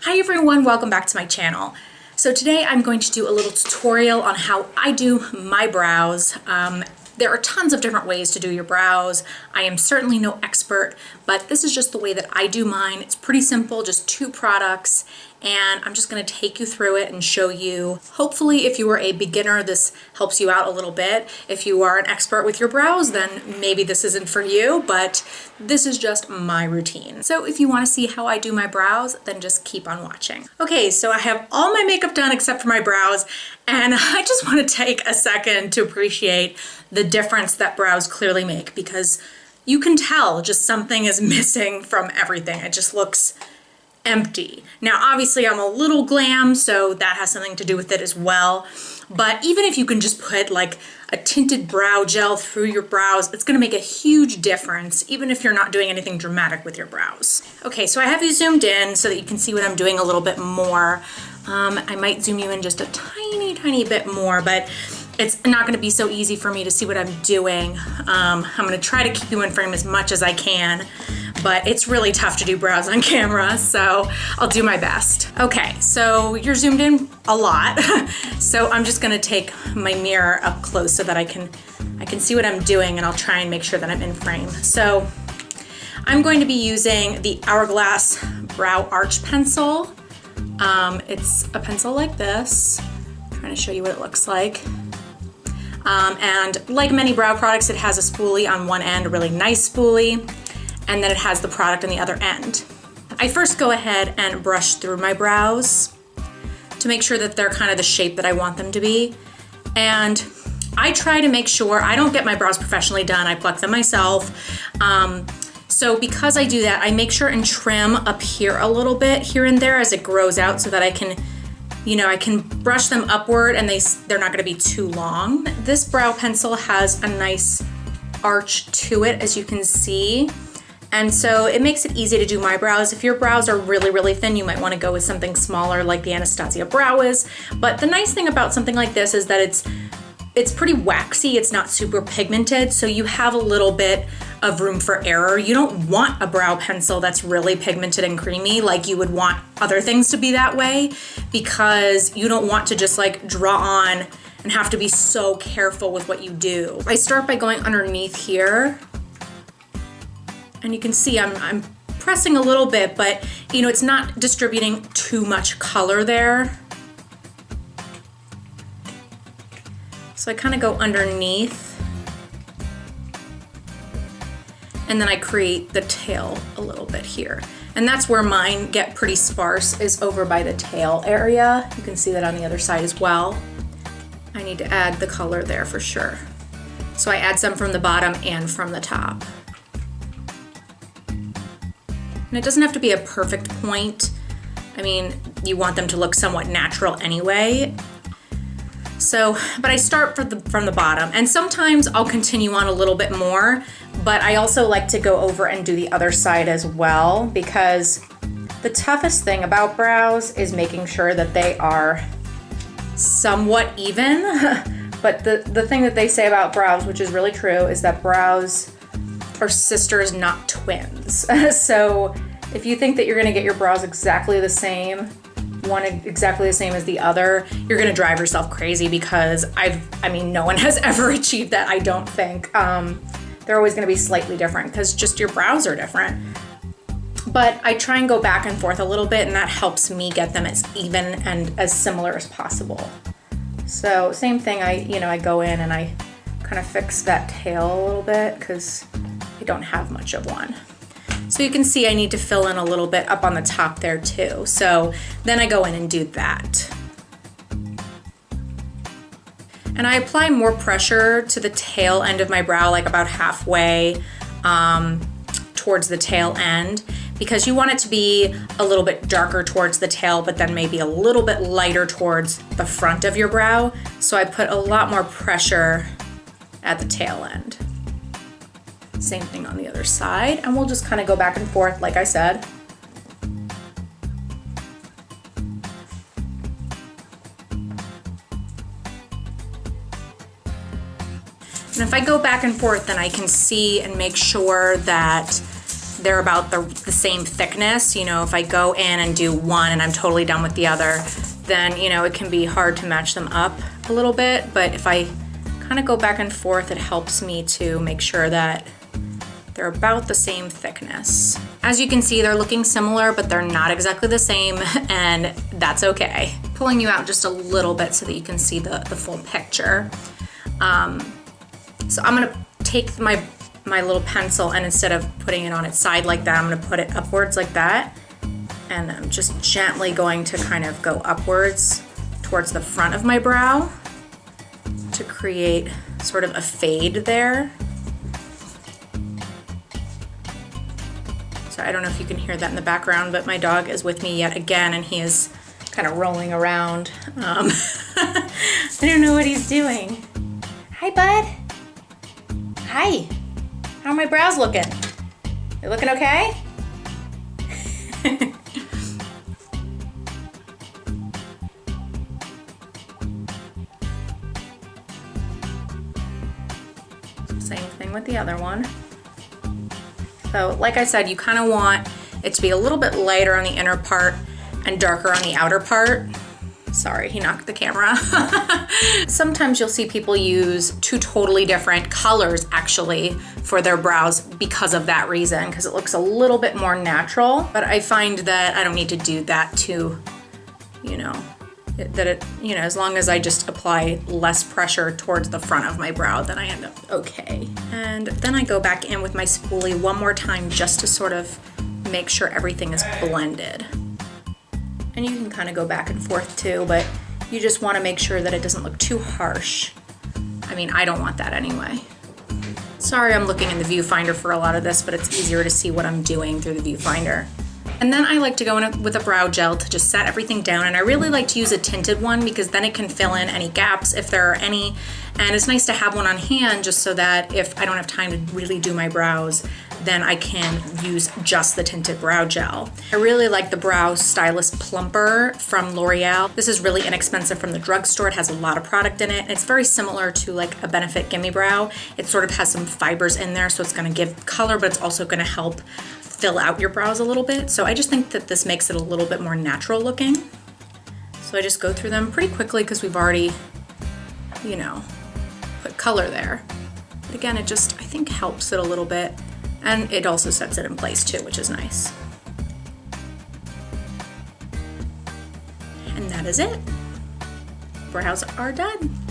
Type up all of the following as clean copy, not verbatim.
Hi everyone, welcome back to my channel. So today I'm going to do a little tutorial on how I do my brows. There are tons of different ways to do your brows. I am certainly no expert, but this is just the way that I do mine. It's pretty simple, just 2 products, and I'm just gonna take you through it and show you. Hopefully, if you are a beginner, this helps you out a little bit. If you are an expert with your brows, then maybe this isn't for you, but this is just my routine. So if you wanna see how I do my brows, then just keep on watching. Okay, so I have all my makeup done except for my brows, and I just wanna take a second to appreciate the difference that brows clearly make, because you can tell just something is missing from everything. It just looks empty. Now, obviously I'm a little glam, so that has something to do with it as well. But even if you can just put like a tinted brow gel through your brows, it's gonna make a huge difference, even if you're not doing anything dramatic with your brows. Okay, so I have you zoomed in so that you can see what I'm doing a little bit more. I might zoom you in just a tiny bit more, but it's not gonna be so easy for me to see what I'm doing. I'm gonna try to keep you in frame as much as I can, but it's really tough to do brows on camera, so I'll do my best. Okay, so you're zoomed in a lot. So I'm just gonna take my mirror up close so that I can see what I'm doing, and I'll try and make sure that I'm in frame. So I'm going to be using the Hourglass Brow Arch Pencil. It's a pencil like this. I'm trying to show you what it looks like. And like many brow products, it has a spoolie on one end, a really nice spoolie, and then it has the product on the other end. I first go ahead and brush through my brows to make sure that they're kind of the shape that I want them to be. And I try to make sure I don't get my brows professionally done. I pluck them myself. So because I do that, I make sure and trim up here a little bit here and there as it grows out, so that I can brush them upward and they're not gonna be too long. This brow pencil has a nice arch to it, as you can see. And so it makes it easy to do my brows. If your brows are really thin, you might wanna go with something smaller like the Anastasia brow is. But the nice thing about something like this is that it's pretty waxy, it's not super pigmented, so you have a little bit of room for error. You don't want a brow pencil that's really pigmented and creamy like you would want other things to be that way, because you don't want to just like draw on and have to be so careful with what you do. I start by going underneath here, and you can see I'm pressing a little bit, but it's not distributing too much color there. So I kind of go underneath, and then I create the tail a little bit here. And that's where mine get pretty sparse, is over by the tail area. You can see that on the other side as well. I need to add the color there for sure. So I add some from the bottom and from the top. And it doesn't have to be a perfect point. I mean, you want them to look somewhat natural anyway. So, but I start from the bottom, and sometimes I'll continue on a little bit more, but I also like to go over and do the other side as well, because the toughest thing about brows is making sure that they are somewhat even. But the thing that they say about brows, which is really true, is that brows are sisters, not twins. So if you think that you're gonna get your brows exactly the same, one exactly the same as the other, you're gonna drive yourself crazy, because I mean, no one has ever achieved that, I don't think. They're always gonna be slightly different, because just your brows are different. But I try and go back and forth a little bit, and that helps me get them as even and as similar as possible. So same thing, I go in and I kind of fix that tail a little bit, because I don't have much of one. So you can see I need to fill in a little bit up on the top there too. So then I go in and do that. And I apply more pressure to the tail end of my brow, like about halfway towards the tail end, because you want it to be a little bit darker towards the tail, but then maybe a little bit lighter towards the front of your brow. So I put a lot more pressure at the tail end. Same thing on the other side, and we'll just kind of go back and forth like I said. And if I go back and forth, then I can see and make sure that they're about the same thickness. You know, if I go in and do one and I'm totally done with the other, then, you know, it can be hard to match them up a little bit. But if I kind of go back and forth, it helps me to make sure that they're about the same thickness. As you can see, they're looking similar, but they're not exactly the same, and that's okay. Pulling you out just a little bit so that you can see the full picture. So I'm gonna take my little pencil, and instead of putting it on its side like that, I'm gonna put it upwards like that. And I'm just gently going to kind of go upwards towards the front of my brow to create sort of a fade there. So I don't know if you can hear that in the background, but my dog is with me yet again, and he is kind of rolling around. I don't know what he's doing. Hi, bud. Hi. How are my brows looking? They looking okay? Same thing with the other one. So like I said, you kind of want it to be a little bit lighter on the inner part and darker on the outer part. Sorry, he knocked the camera. Sometimes you'll see people use two totally different colors actually for their brows because of that reason, because it looks a little bit more natural. But I find that I don't need to do that to, you know, as long as I just apply less pressure towards the front of my brow, then I end up okay. And then I go back in with my spoolie one more time just to sort of make sure everything is blended. And you can kind of go back and forth too, but you just want to make sure that it doesn't look too harsh. I mean, I don't want that anyway. Sorry, I'm looking in the viewfinder for a lot of this, but it's easier to see what I'm doing through the viewfinder. And then I like to go in with a brow gel to just set everything down, and I really like to use a tinted one because then it can fill in any gaps if there are any, and it's nice to have one on hand just so that if I don't have time to really do my brows, then I can use just the tinted brow gel. I really like the Brow Stylist Plumper from L'Oreal. This is really inexpensive from the drugstore. It has a lot of product in it, and it's very similar to like a Benefit Gimme Brow. It sort of has some fibers in there, so it's gonna give color, but it's also gonna help fill out your brows a little bit. So I just think that this makes it a little bit more natural looking. So I just go through them pretty quickly because we've already, you know, put color there. But again, it just, I think, helps it a little bit. And it also sets it in place too, which is nice. And that is it. Brows are done.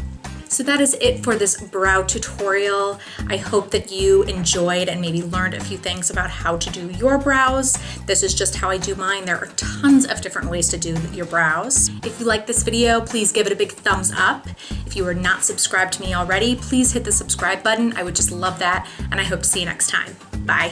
So that is it for this brow tutorial. I hope that you enjoyed and maybe learned a few things about how to do your brows. This is just how I do mine. There are tons of different ways to do your brows. If you like this video, please give it a big thumbs up. If you are not subscribed to me already, please hit the subscribe button. I would just love that, and I hope to see you next time. Bye.